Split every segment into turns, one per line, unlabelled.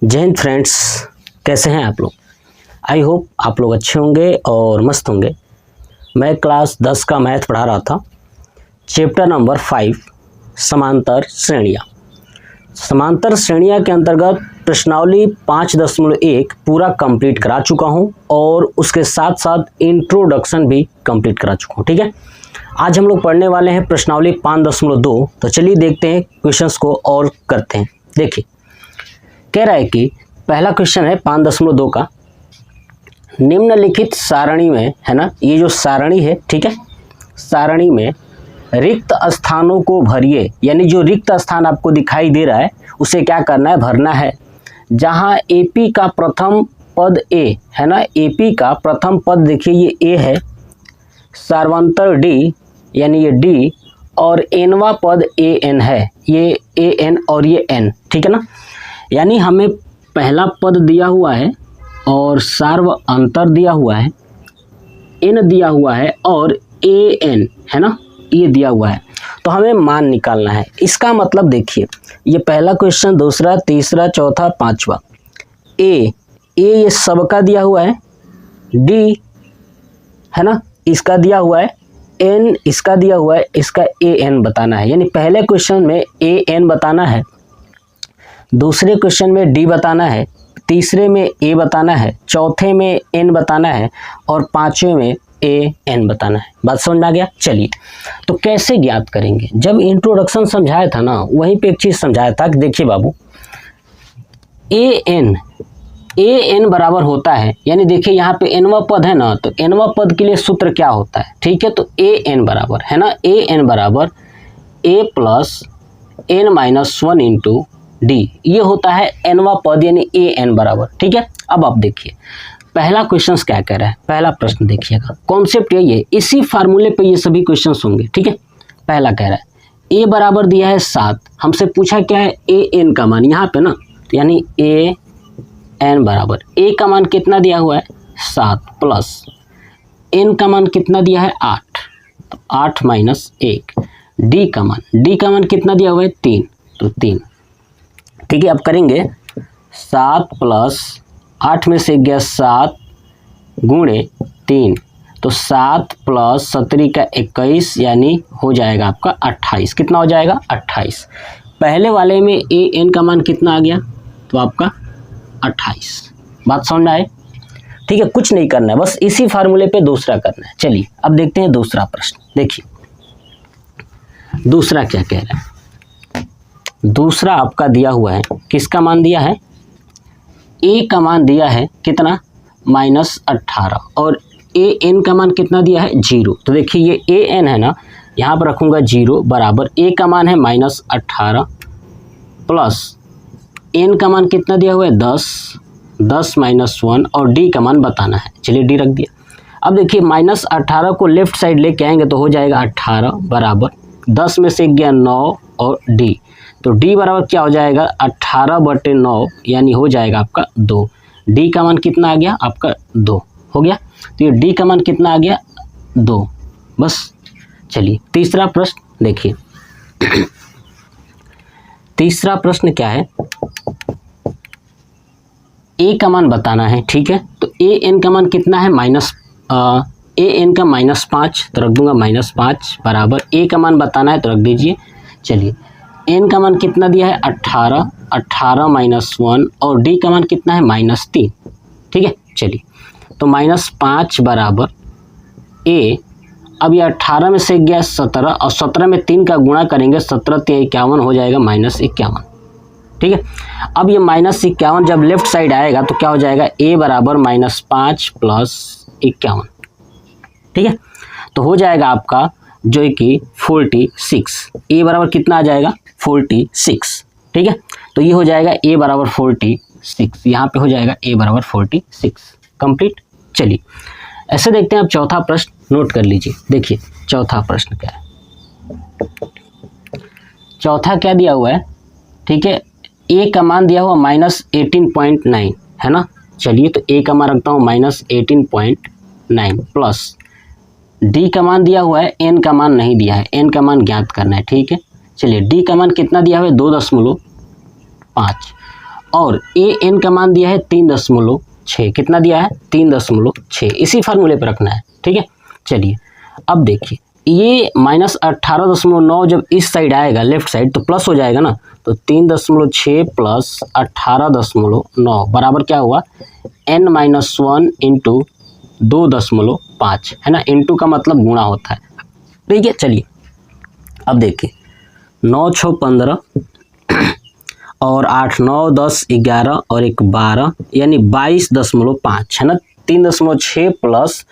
जय हिंद फ्रेंड्स, कैसे हैं आप लोग। आई होप आप लोग अच्छे होंगे और मस्त होंगे। मैं क्लास 10 का मैथ पढ़ा रहा था, चैप्टर नंबर 5 समांतर श्रेणियाँ। समांतर श्रेणियाँ के अंतर्गत प्रश्नावली 5.1 पूरा कंप्लीट करा चुका हूँ और उसके साथ साथ इंट्रोडक्शन भी कंप्लीट करा चुका हूँ। ठीक है, आज हम लोग पढ़ने वाले हैं प्रश्नावली 5.2। तो चलिए देखते हैं क्वेश्चंस को और करते हैं। देखिए, कह रहा है कि पहला क्वेश्चन है 5.2 का, निम्नलिखित सारणी में, है ना, ये जो सारणी है, ठीक है, सारणी में रिक्त स्थानों को भरिए। यानी जो रिक्त स्थान आपको दिखाई दे रहा है उसे क्या करना है, भरना है। जहां एपी का प्रथम पद ए है ना, एपी का प्रथम पद देखिए ये ए है, सार्वंतर डी यानी ये डी, और एनवा पद ए एन है, ये ए एन और ये एन, ठीक है ना। यानी हमें पहला पद दिया हुआ है और सार्व अंतर दिया हुआ है, एन दिया हुआ है और ए एन, है ना, ये दिया हुआ है। तो हमें मान निकालना है। इसका मतलब देखिए, ये पहला क्वेश्चन, दूसरा, तीसरा, चौथा, पांचवा। ए ये सबका दिया हुआ है, डी है ना, इसका दिया हुआ है, एन इसका दिया हुआ है, इसका ए एन बताना है। यानी पहले क्वेश्चन में ए एन बताना है, दूसरे क्वेश्चन में डी बताना है, तीसरे में ए बताना है, चौथे में एन बताना है और पांचवें में ए एन बताना है। बात समझ में आ गया। चलिए, तो कैसे ज्ञात करेंगे। जब इंट्रोडक्शन समझाया था ना, वहीं पे एक चीज़ समझाया था कि देखिए बाबू, ए एन बराबर होता है, यानी देखिए यहाँ पे एनवा पद है ना, तो एनवा पद के लिए सूत्र क्या होता है, ठीक है। तो ए एन बराबर, है ना, ए एन बराबर A plus N minus 1 into D, ये होता है एनवा पद, यानी ए एन बराबर, ठीक है। अब आप देखिए पहला क्वेश्चन क्या कह रहा है, पहला प्रश्न देखिएगा, कॉन्सेप्ट यही है, इसी फार्मूले पे ये सभी क्वेश्चंस होंगे, ठीक है। पहला कह रहा है ए बराबर दिया है 7, हमसे पूछा क्या है, ए एन का मान यहाँ पे ना, तो यानी ए एन बराबर ए का मान कितना दिया हुआ है 7 प्लस एन का मान कितना दिया है 8, तो 8 माइनस 1, डी का मान कितना दिया हुआ है 3, तो 3, ठीक है। अब करेंगे 7 प्लस 8 में से गया 7 गुणे 3, तो 7 प्लस 17 का 21, यानी हो जाएगा आपका 28। कितना हो जाएगा 28। पहले वाले में ए एन का मान कितना आ गया, तो आपका 28। बात समझ में आए, ठीक है। कुछ नहीं करना है, बस इसी फार्मूले पे दूसरा करना है। चलिए अब देखते हैं दूसरा प्रश्न। देखिए दूसरा क्या कह रहा है। दूसरा आपका दिया हुआ है, किसका मान दिया है, ए का मान दिया है कितना, -18, और ए एन का मान कितना दिया है 0। तो देखिए ये ए एन है ना, यहाँ पर रखूँगा 0 बराबर ए का मान है -18 प्लस एन का मान कितना दिया हुआ है 10 माइनस 1 और डी का मान बताना है। चलिए डी रख दिया। अब देखिए -18 को लेफ्ट साइड लेके आएंगे तो हो जाएगा 18 बराबर 10 में से गया 9 और डी, तो डी बराबर क्या हो जाएगा 18/9, यानी हो जाएगा आपका 2। डी का मान कितना आ गया आपका 2 हो गया। तो ये डी का मान कितना आ गया 2, बस। चलिए तीसरा प्रश्न देखिए। तीसरा प्रश्न क्या है, ए का मान बताना है, ठीक है। तो ए एन का मान कितना है ए एन का -5, तो रख दूंगा -5 बराबर ए का मान बताना है, तो रख दीजिए। चलिए एन का मान कितना दिया है 18 माइनस 1 और डी का मान कितना है -3, ठीक है। चलिए तो -5 बराबर ए, अब ये 18 में से गया 17 और 17 में 3 का गुणा करेंगे, 17 × 51 हो जाएगा -51, ठीक है। अब ये -51 जब लेफ्ट साइड आएगा तो क्या हो जाएगा, ए बराबर -5 प्लस 51, ठीक है। तो हो जाएगा आपका जो है कि 46, ए बराबर कितना आ जाएगा 46, ठीक है। तो ये हो जाएगा ए बराबर 46, यहाँ पे हो जाएगा ए बराबर 46 कंप्लीट। चलिए ऐसे देखते हैं। अब चौथा प्रश्न नोट कर लीजिए। देखिए चौथा प्रश्न क्या है, चौथा क्या दिया हुआ है, ठीक है। ए का मान दिया हुआ -18.9, है ना। चलिए तो ए का मान रखता हूँ -18.9 प्लस डी का मान दिया हुआ है, एन का मान नहीं दिया है, एन का मान ज्ञात करना है, ठीक है। चलिए डी का मान कितना दिया हुआ है 2.5 और ए एन का मान दिया है 3.6, कितना दिया है 3.6, इसी फार्मूले पर रखना है, ठीक है। चलिए अब देखिए ये -18.9 जब इस साइड आएगा लेफ्ट साइड तो प्लस हो जाएगा ना, तो 3.6 प्लस 18.9 बराबर क्या हुआ n-1 इंटू 2.5 है ना, इंटू का मतलब गुणा होता है, ठीक है। चलिए अब देखिए 9 6 15 और 8 9 10 11 और 1 12 यानी 22.5 है ना, 3.6 प्लस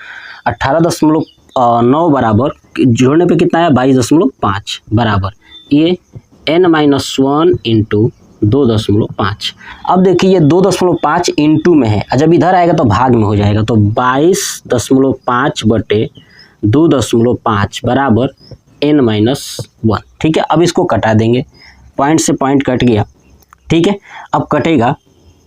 18.9 बराबर जोड़ने पे कितना है 22.5 बराबर ये n-1 इंटू 2.5। अब देखिए ये 2.5 इंटू में है, जब इधर आएगा तो भाग में हो जाएगा, तो 22.5 बटे 2.5 बराबर n-1, ठीक है। अब इसको कटा देंगे, पॉइंट से पॉइंट कट गया, ठीक है। अब कटेगा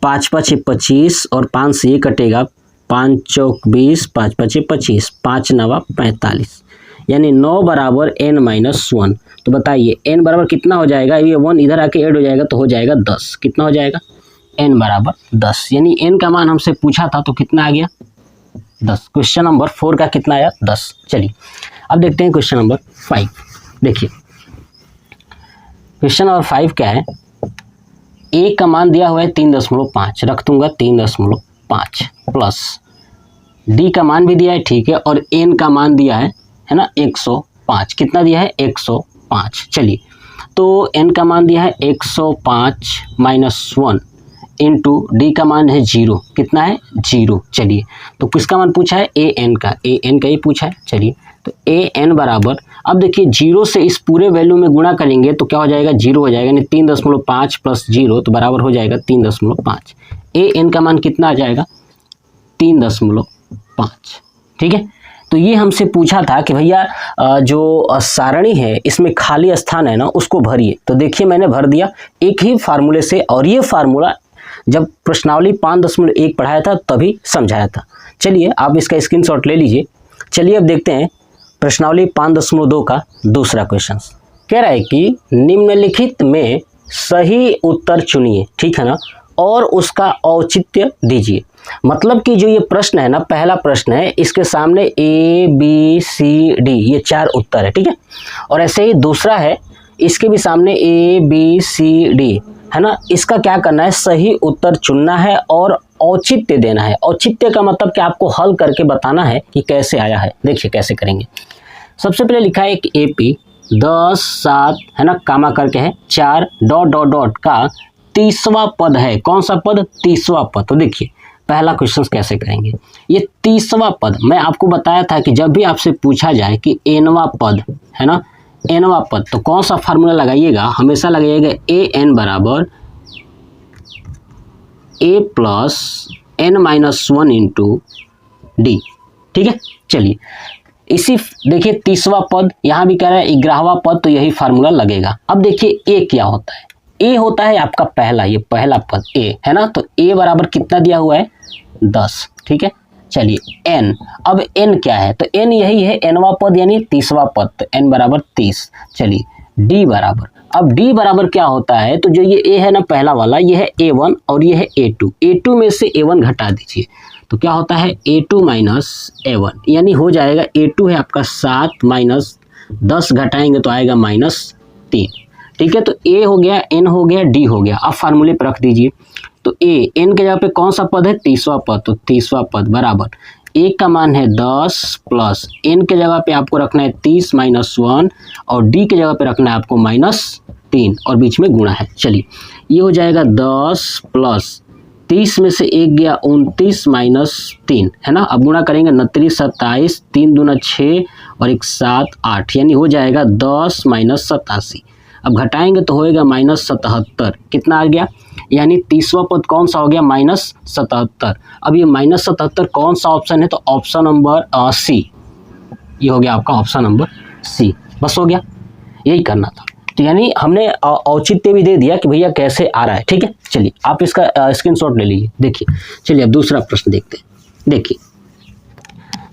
5 5 25 और 5 से ये कटेगा 5 चौक 20 5 5 25 5 9 45 यानी 9 बराबर n-1। तो बताइए n बराबर कितना हो जाएगा, ये 1 इधर आके ऐड हो जाएगा तो हो जाएगा 10, कितना हो जाएगा n बराबर 10, यानी n का मान हमसे पूछा था तो कितना आ गया 10। क्वेश्चन नंबर 4 का कितना आया 10। चलिए अब देखते हैं क्वेश्चन नंबर 5। देखिए क्वेश्चन नंबर 5 क्या है, a का मान दिया हुआ है 3.5, रख दूंगा 3.5 प्लस d का मान भी दिया है, ठीक है, और n का मान दिया है ना 105, कितना दिया है 105। चलिए तो n का मान दिया है 105 -1 इंटू डी का मान है 0, कितना है 0। चलिए तो किसका मान पूछा है an का, an का ही पूछा है। चलिए तो an बराबर, अब देखिए 0 से इस पूरे वैल्यू में गुणा करेंगे तो क्या हो जाएगा 0 हो जाएगा, यानी 3.5 प्लस 0 तो बराबर हो जाएगा 3.5। an का मान कितना आ जाएगा 3.5, ठीक है। तो ये हमसे पूछा था कि भैया जो सारणी है इसमें खाली स्थान है ना उसको भरिए, तो देखिए मैंने भर दिया एक ही फार्मूले से, और ये फार्मूला जब प्रश्नावली 5.1 पढ़ाया था तभी समझाया था। चलिए आप इसका स्क्रीनशॉट ले लीजिए। चलिए अब देखते हैं प्रश्नावली 5.2 का दूसरा क्वेश्चन। कह रहा है कि निम्नलिखित में सही उत्तर चुनिए, ठीक है ना, और उसका औचित्य दीजिए। मतलब कि जो ये प्रश्न है ना, पहला प्रश्न है, इसके सामने A B C D ये 4 उत्तर है, ठीक है, और ऐसे ही दूसरा है, इसके भी सामने A B C D है ना। इसका क्या करना है, सही उत्तर चुनना है और औचित्य देना है। औचित्य का मतलब कि आपको हल करके बताना है कि कैसे आया है। देखिए कैसे करेंगे। सबसे पहले लिखा है कि AP 10 7 है ना, कामा करके है 4 डॉट डॉट डॉट का 30वां पद है। कौन सा पद, 30वां पद। तो देखिए पहला क्वेश्चन कैसे करेंगे, ये 30वां पद मैं आपको बताया था कि जब भी आपसे पूछा जाए कि nवां पद है ना, nवां पद, तो कौन सा फार्मूला लगाइएगा, हमेशा लगाइएगा an बराबर a plus n-1 into D, ठीक है। चलिए इसी देखिए 30वां पद, यहाँ भी कह रहा है 11वां पद, तो यही फार्मूला लगेगा। अब देखिए a क्या होता है, a होता है आपका पहला, ये पहला पद a है ना, तो a बराबर कितना दिया हुआ है 10, ठीक है। चलिए n, अब n क्या है, तो n यही है nवां पद यानी 30वां पद, तो n बराबर 30। चलिए d बराबर, अब d बराबर क्या होता है, तो जो ये a है ना पहला वाला, ये है a1 और ये है a2, a2 में से a1 घटा दीजिए तो क्या होता है a2 माइनस a1, यानी हो जाएगा a2 है आपका 7 माइनस 10 घटाएंगे तो आएगा -3, ठीक है। तो a हो गया, n हो गया, d हो गया। अब फार्मूले पर रख दीजिए, तो n के जगह पे कौन सा पद है, 30वां पद, तो 30वां पद बराबर a का मान है 10 प्लस n के जगह पे आपको रखना है 30 -1 और d के जगह पे रखना है आपको -3 और बीच में गुणा है। चलिए ये हो जाएगा 10 प्लस 30 में से 1 गया 29 -3 है ना। अब गुणा करेंगे 29 27, 3 दूना 6 और 1 7 8, यानी हो जाएगा 10 -87। अब घटाएंगे तो होएगा -77, कितना आ गया, यानी 30वां पद कौन सा हो गया -77। अब ये -77 कौन सा ऑप्शन है, तो ऑप्शन नंबर सी, ये हो गया आपका ऑप्शन नंबर सी। बस हो गया, यही करना था। तो यानी हमने औचित्य भी दे दिया कि भैया कैसे आ रहा है, ठीक है। चलिए आप इसका स्क्रीनशॉट ले लीजिए। देखिए चलिए अब दूसरा प्रश्न देखते हैं। देखिए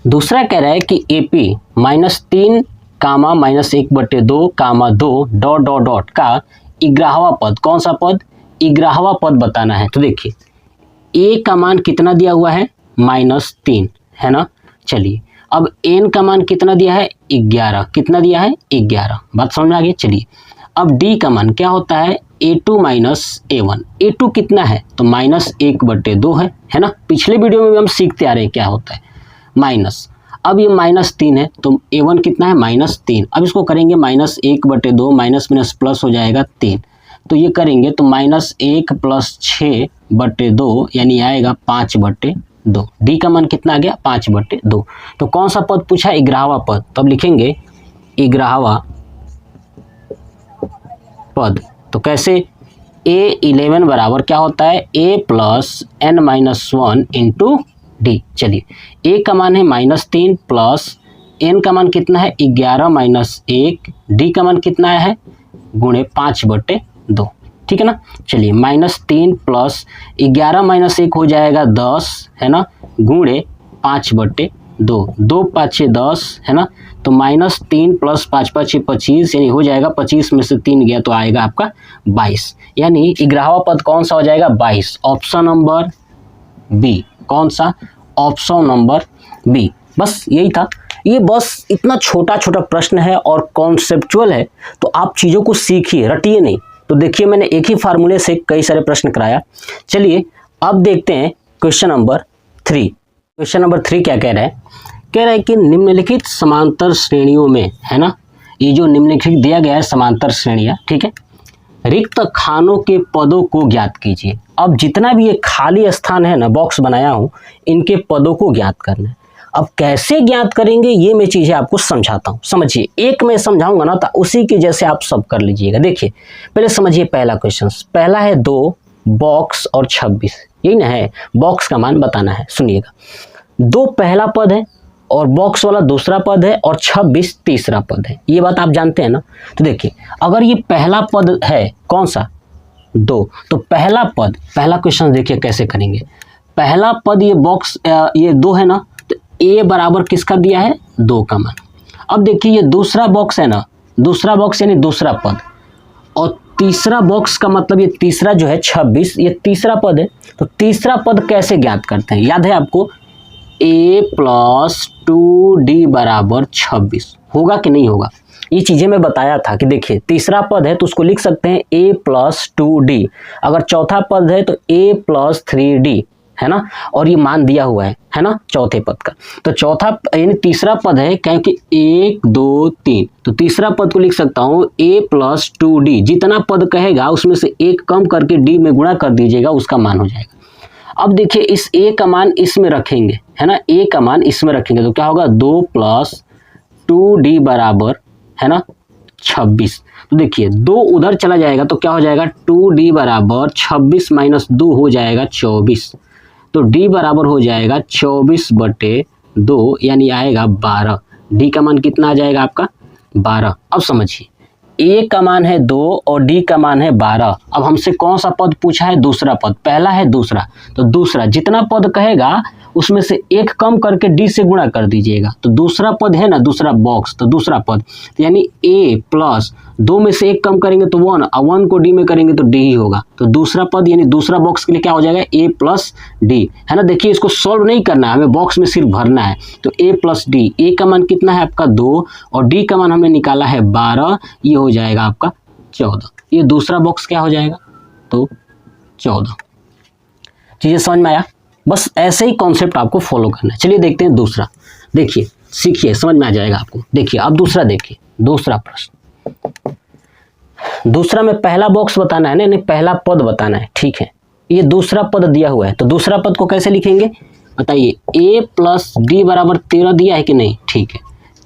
दूसरा कह रहा है कि AP -3 कामा -1/2 कामा 2 डॉट डॉट डॉट का 11वां पद, कौन सा पद, 11वां पद बताना है। तो देखिए a का मान कितना दिया हुआ है -3 है ना। चलिए अब n का मान कितना दिया है 11, कितना दिया है 11, बात समझ में आ गई। चलिए अब d का मान क्या होता है a2 - a1, a2 कितना है तो -1/2 है ना। पिछले वीडियो में भी हम सीखते आ रहे हैं क्या होता है माइनस। अब ये -3 है तो a1 कितना है -3। अब इसको करेंगे -1/2, माइनस माइनस प्लस हो जाएगा 3, तो ये करेंगे तो -1 + 6/2 यानी आएगा 5/2। डी का मान कितना आ गया 5/2। तो कौन सा पद पूछा है 11वां पद, तो अब लिखेंगे 11वां पद। तो कैसे a11 बराबर क्या होता है a + n-1 × d। चलिए a का मान है -3 प्लस n का मान कितना है 11 - 1, d का मान कितना है गुणे 5/2, ठीक है ना। चलिए -3 प्लस 11 - 1 हो जाएगा 10 है ना, गुणे 5/2, 2 5 6 10 है ना। तो -3 + 5 5 6 25 यानी हो जाएगा 25 में से 3 गया तो आएगा आपका 22, यानी 11वां पद कौन सा हो जाएगा 22, ऑप्शन नंबर बी। कौन सा ऑप्शन नंबर बी। बस यही था, ये बस इतना छोटा छोटा प्रश्न है और कॉन्सेप्चुअल है, तो आप चीज़ों को सीखिए, रटिए नहीं। तो देखिए मैंने एक ही फार्मूले से कई सारे प्रश्न कराया। चलिए अब देखते हैं क्वेश्चन नंबर 3। क्वेश्चन नंबर 3 क्या कह रहा है, कह रहा है कि निम्नलिखित समांतर श्रेणियों में है ना, ये जो निम्नलिखित दिया गया है समांतर श्रेणियाँ, ठीक है, रिक्त खानों के पदों को ज्ञात कीजिए। अब जितना भी ये खाली स्थान है ना, बॉक्स बनाया हूँ, इनके पदों को ज्ञात करना है। अब कैसे ज्ञात करेंगे ये मैं चीज़ें आपको समझाता हूँ, समझिए। एक मैं समझाऊंगा ना तो उसी के जैसे आप सब कर लीजिएगा। देखिए पहले समझिए पहला क्वेश्चन, पहला है 2 बॉक्स और 26, यही ना है, बॉक्स का मान बताना है। सुनिएगा 2 पहला पद है और बॉक्स वाला दूसरा पद है और 26 तीसरा पद है, ये बात आप जानते हैं ना। तो देखिए अगर ये पहला पद है कौन सा 2, तो पहला पद, पहला क्वेश्चन देखिए कैसे करेंगे। पहला पद ये बॉक्स ये 2 है ना, तो a बराबर किसका दिया है 2 का मान। अब देखिए ये दूसरा बॉक्स है ना, दूसरा बॉक्स यानी दूसरा पद, और तीसरा बॉक्स का मतलब ये तीसरा जो है 26, ये तीसरा पद है। तो तीसरा पद कैसे ज्ञात करते हैं, याद है आपको a + 2d = 26, होगा कि नहीं होगा, ये चीज़ें मैं बताया था कि देखिए तीसरा पद है तो उसको लिख सकते हैं a + 2d, अगर चौथा पद है तो a + 3d है ना, और ये मान दिया हुआ है ना चौथे पद का। तो चौथा यानी तीसरा पद है क्योंकि 1 2 3, तो तीसरा पद को लिख सकता हूँ a + 2d, जितना पद कहेगा उसमें से एक कम करके d में गुणा कर दीजिएगा, उसका मान हो जाएगा। अब देखिए इस a का मान इसमें रखेंगे है ना, a का मान इसमें रखेंगे तो क्या होगा 2 + 2d बराबर है ना 26। तो देखिए 2 उधर चला जाएगा तो क्या हो जाएगा 2d बराबर 26 - 2 हो जाएगा 24, तो d बराबर हो जाएगा 24/2 यानी आएगा 12। d का मान कितना आ जाएगा आपका 12। अब समझिए a का मान है 2 और d का मान है 12। अब हमसे कौन सा पद पूछा है दूसरा पद, पहला है दूसरा, तो दूसरा जितना पद कहेगा उसमें से एक कम करके d से गुणा कर दीजिएगा। तो दूसरा पद है ना दूसरा बॉक्स, तो दूसरा पद तो यानी a + 2 में से एक कम करेंगे तो 1, और 1 को d में करेंगे तो d ही होगा। तो दूसरा पद यानी दूसरा बॉक्स के लिए क्या हो जाएगा a + d है ना। देखिए इसको सॉल्व नहीं करना है, हमें बॉक्स में सिर्फ भरना है। तो a + d, a का मान कितना है आपका 2 और d का मान हमने निकाला है 12, ये हो जाएगा आपका 14। ये दूसरा बॉक्स क्या हो जाएगा तो 14। चीज़ें समझ में आया, बस ऐसे ही कॉन्सेप्ट आपको फॉलो करना है। चलिए देखते हैं दूसरा, देखिए सीखिए समझ में आ जाएगा आपको। देखिए अब दूसरा देखिए, दूसरा प्रश्न, दूसरा में पहला बॉक्स बताना है ना, पहला पद बताना है, ठीक है। ये दूसरा पद दिया हुआ है तो दूसरा पद को कैसे लिखेंगे बताइए, a + d = 13 दिया है कि नहीं, ठीक है।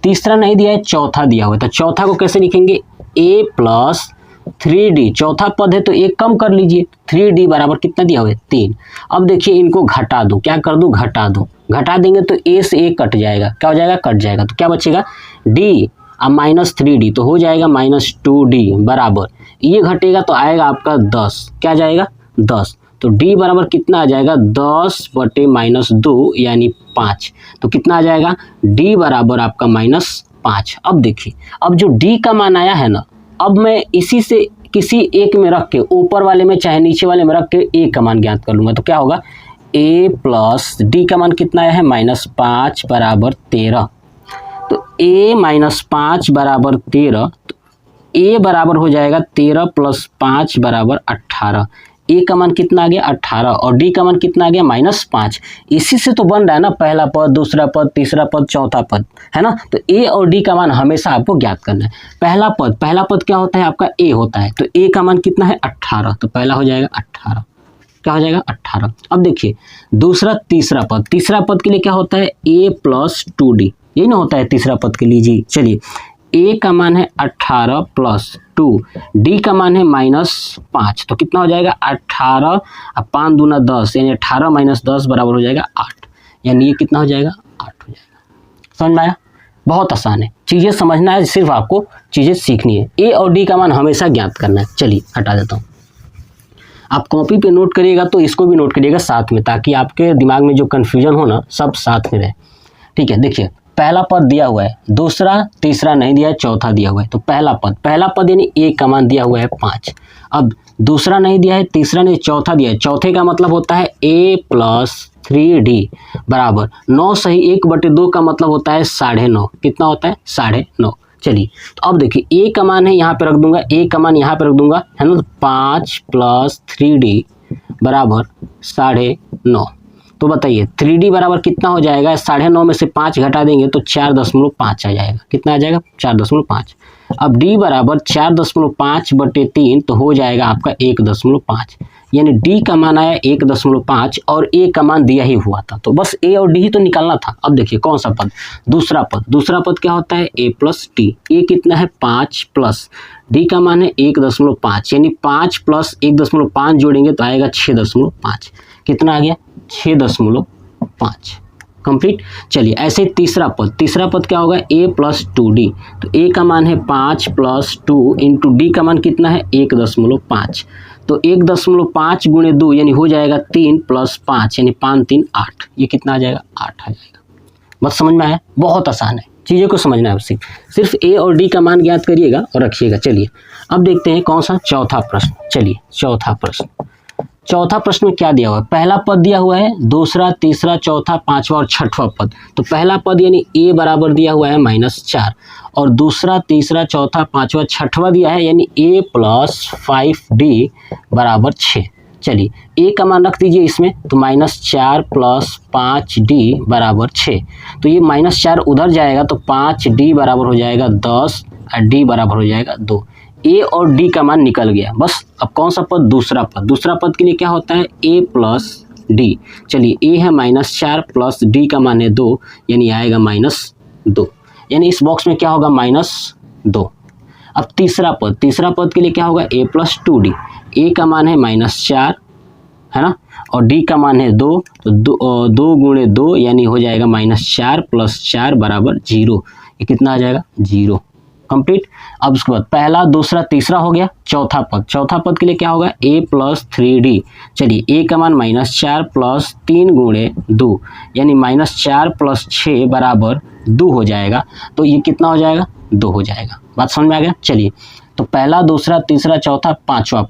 तीसरा नहीं दिया है, चौथा दिया हुआ है, तो चौथा को कैसे लिखेंगे a + 3d, चौथा पद है तो एक कम कर लीजिए, 3d बराबर कितना दिया हुआ है 3। अब देखिए इनको घटा दो, क्या कर दो घटा दो, घटा देंगे तो a से a कट जाएगा, क्या हो जाएगा कट जाएगा, तो क्या बचेगा d अब -3d, तो हो जाएगा -2d बराबर, ये घटेगा तो आएगा आपका 10, क्या जाएगा 10, तो d बराबर कितना आ जाएगा 10/-2 यानी 5, तो कितना आ जाएगा d बराबर आपका -5। अब देखिए अब जो d का मान आया है ना, अब मैं इसी से किसी एक में रख के, ऊपर वाले में चाहे नीचे वाले में रख के ए का मान ज्ञात कर लूँगा तो क्या होगा, a प्लस डी का मान कितना आया है -5 बराबर 13। तो a -5 बराबर 13, तो a बराबर हो जाएगा 13 + 5 बराबर 18। a का मान कितना आ गया 18 और d का मान कितना आ गया -5। इसी से तो बन रहा है ना पहला पद, दूसरा पद, तीसरा पद, चौथा पद, है ना। तो a और d का मान हमेशा आपको ज्ञात करना है। पहला पद क्या होता है आपका a होता है, तो a का मान कितना है 18, तो पहला हो जाएगा 18, क्या हो जाएगा 18। अब देखिए दूसरा तीसरा पद के लिए क्या होता है a + 2d, यही ना होता है तीसरा पद के लिए जी। चलिए a का मान है 18 + 2, d का मान है -5, तो कितना हो जाएगा 18 और 5 दूना 10, यानी 18 - 10 बराबर हो जाएगा 8, यानी ये कितना हो जाएगा 8 हो जाएगा। समझ में आया? बहुत आसान है, चीज़ें समझना है, सिर्फ आपको चीज़ें सीखनी है। a और d का मान हमेशा ज्ञात करना है। चलिए हटा देता हूँ, आप कॉपी पे नोट करिएगा तो इसको भी नोट करिएगा साथ में, ताकि आपके दिमाग में जो कन्फ्यूजन हो ना सब साथ में रहे। ठीक है, देखिए पहला पद दिया हुआ है, दूसरा तीसरा नहीं दिया है, चौथा दिया हुआ है। तो पहला पद यानी a का मान दिया हुआ है 5। अब दूसरा नहीं दिया है, तीसरा नहीं, चौथा दिया है। चौथे का मतलब होता है a + 3d बराबर 9 सही 1/2 का मतलब होता है 9.5। कितना होता है 9.5। चलिए तो अब देखिए a का मान है यहाँ पे रख दूंगा, a का मान यहाँ पे रख दूंगा, है ना। तो 5 + 3d बराबर 9.5। तो बताइए 3d बराबर कितना हो जाएगा, 9.5 में से 5 घटा देंगे तो 4.5 आ जाएगा। कितना आ जाएगा 4.5। अब d बराबर 4.5/3, तो हो जाएगा आपका 1.5, यानी d का मान आया 1.5 और a का मान दिया ही हुआ था, तो बस a और d ही तो निकालना था। अब देखिए कौन सा पद, दूसरा पद क्या होता है a + d, a कितना है 5 प्लस d का मान है 1.5, यानी 5 + 1.5 जोड़ेंगे तो आएगा 6.5। कितना आ गया 6.5 कंप्लीट। चलिए ऐसे तीसरा पद क्या होगा a + 2d, तो a का मान है 5 + 2 इंटू d का मान कितना है 1.5, तो 1.5 गुणे 2 यानी हो जाएगा 3 + 5 यानी 5 3 8, ये कितना आ जाएगा 8 आ जाएगा। बस समझ में आया? बहुत आसान है, चीज़ों को समझना है, सिर्फ a और d का मान ज्ञात करिएगा और रखिएगा। चलिए अब देखते हैं कौन सा चौथा प्रश्न। चलिए चौथा प्रश्न में क्या दिया हुआ है, पहला पद दिया हुआ है, दूसरा तीसरा चौथा पांचवा और छठवां पद। तो पहला पद यानी a बराबर दिया हुआ है -4 और दूसरा तीसरा चौथा पांचवा छठवां दिया है यानी a + 5d बराबर 6। चलिए a का मान रख दीजिए इसमें, तो -4 + 5d बराबर 6, तो ये -4 उधर जाएगा तो 5d बराबर हो जाएगा 10 और d बराबर हो जाएगा 2। a और d का मान निकल गया। बस अब कौन सा पद, दूसरा पद के लिए क्या होता है a + d। चलिए a है -4 प्लस d का मान है 2, यानी आएगा -2, यानी इस बॉक्स में क्या होगा -2। अब तीसरा पद के लिए क्या होगा a + 2d, a का मान है -4, है ना, और d का मान है 2, तो 2 गुणे 2 यानी हो जाएगा -4 + 4 बराबर 0, ये कितना आ जाएगा 0 कंप्लीट। अब उसके बाद पहला दूसरा तीसरा हो गया। चौथा पद के लिए क्या होगा a + 3d। चलिए a का मान -4 + 3 गुणे 2 यानी -4 + 6 बराबर 2 हो जाएगा, तो ये कितना हो जाएगा 2 हो जाएगा। बात समझ में आ गया? चलिए तो पहला दूसरा तीसरा चौथा पांचवा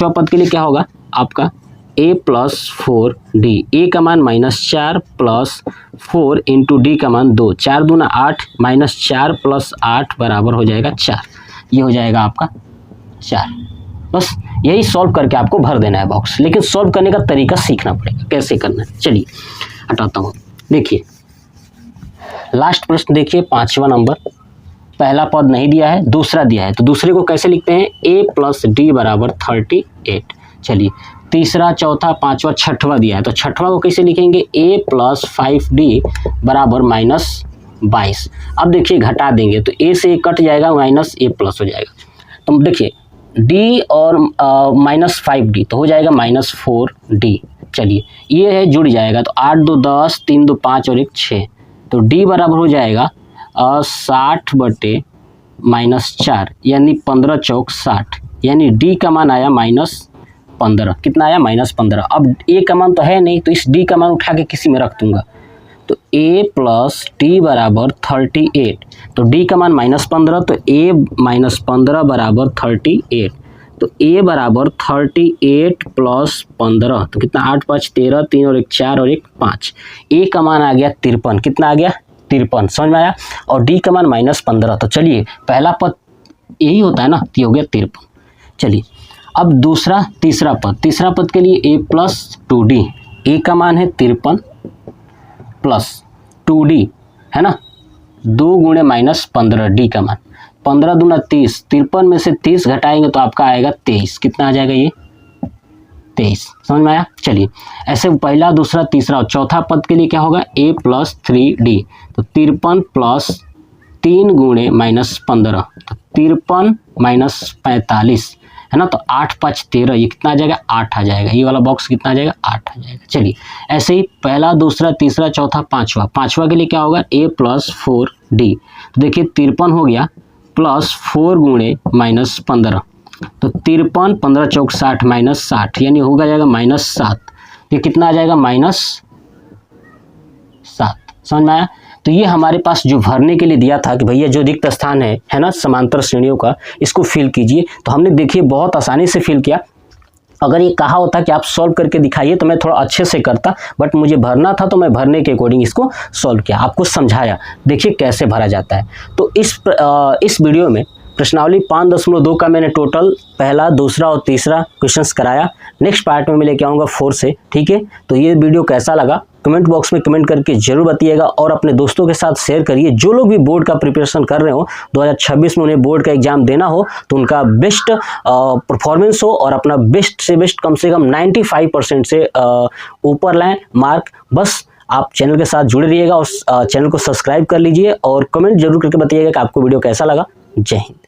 पद के लिए क्या होगा आपका a + 4d, a का मान -4 + 4 इंटू d का मान 2, 4 दूना 8 -4 + 8 बराबर हो जाएगा 4, ये हो जाएगा आपका 4। बस यही सॉल्व करके आपको भर देना है बॉक्स, लेकिन सॉल्व करने का तरीका सीखना पड़ेगा कैसे करना है। चलिए हटाता हूँ, देखिए लास्ट प्रश्न देखिए 5वां नंबर। पहला पद नहीं दिया है, दूसरा दिया है, तो दूसरे को कैसे लिखते हैं a + d बराबर 38। चलिए तीसरा चौथा पांचवा छठवां दिया है, तो छठवां को कैसे लिखेंगे a + 5d बराबर -22। अब देखिए घटा देंगे तो a से कट जाएगा, -a+ हो जाएगा। तो देखिए d और -5d तो हो जाएगा -4d। चलिए ये है जुड़ जाएगा, तो 8 2 10, 3 2 5 और 1 6, तो d बराबर हो जाएगा 60/-4 यानी 15 चौक 60, यानी d का मान आया -15। कितना आया -15। अब a का मान तो है नहीं, तो इस d का मान उठा के किसी में रख दूंगा, तो a + d बराबर 38, तो d का मान -15, तो a - 15 बराबर 38, तो ए बराबर 38 प्लस 15, तो कितना 8 5 13, 3 और 1 4 और 1 5। ए का मान आ गया 53, कितना आ गया 53, समझ में आया। और डी का मान -15। तो चलिए पहला पद यही होता है ना, ये हो गया 53। चलिए अब तीसरा पद के लिए a प्लस 2d, ए का मान है 53 प्लस 2d है ना, 2 गुणे -15 डी का मान, 15 दूना 30, 53 में से 30 घटाएंगे तो आपका आएगा 23, कितना आ जाएगा ये 23, समझ में आया। चलिए ऐसे पहला दूसरा तीसरा और चौथा पद के लिए क्या होगा a प्लस 3d, तो 53 प्लस 3 गुणे -15, तो 53 माइनस 45 है ना, तो 8 5 13, ये कितना आ जाएगा 8 आ जाएगा, ये वाला बॉक्स कितना आ जाएगा 8 आ जाएगा। चलिए ऐसे ही पहला दूसरा तीसरा चौथा पांचवा के लिए क्या होगा a प्लस 4d, तो देखिए 53 हो गया प्लस 4 गुणे -15, तो 53 15 चौक 60 -60, यानी होगा जाएगा -7, ये कितना आ जाएगा -7, समझ में आया। तो ये हमारे पास जो भरने के लिए दिया था कि भैया जो रिक्त स्थान है ना समांतर श्रेणियों का, इसको फिल कीजिए, तो हमने देखिए बहुत आसानी से फिल किया। अगर ये कहा होता कि आप सॉल्व करके दिखाइए तो मैं थोड़ा अच्छे से करता, बट मुझे भरना था तो मैं भरने के अकॉर्डिंग इसको सॉल्व किया, आपको समझाया, देखिए कैसे भरा जाता है। तो इस वीडियो में प्रश्नावली 5.2 का मैंने टोटल पहला दूसरा और तीसरा क्वेश्चंस कराया। नेक्स्ट पार्ट में मैं लेके आऊँगा 4 से, ठीक है। तो ये वीडियो कैसा लगा कमेंट बॉक्स में कमेंट करके जरूर बताइएगा, और अपने दोस्तों के साथ शेयर करिए। जो लोग भी बोर्ड का प्रिपरेशन कर रहे हो, 2026 में उन्हें बोर्ड का एग्जाम देना हो, तो उनका बेस्ट परफॉर्मेंस हो और अपना बेस्ट से बेस्ट कम से कम 95% से ऊपर लाएं मार्क। बस आप चैनल के साथ जुड़े रहिएगा और चैनल को सब्सक्राइब कर लीजिए और कमेंट जरूर करके बताइएगा कि आपको वीडियो कैसा लगा। जय हिंद।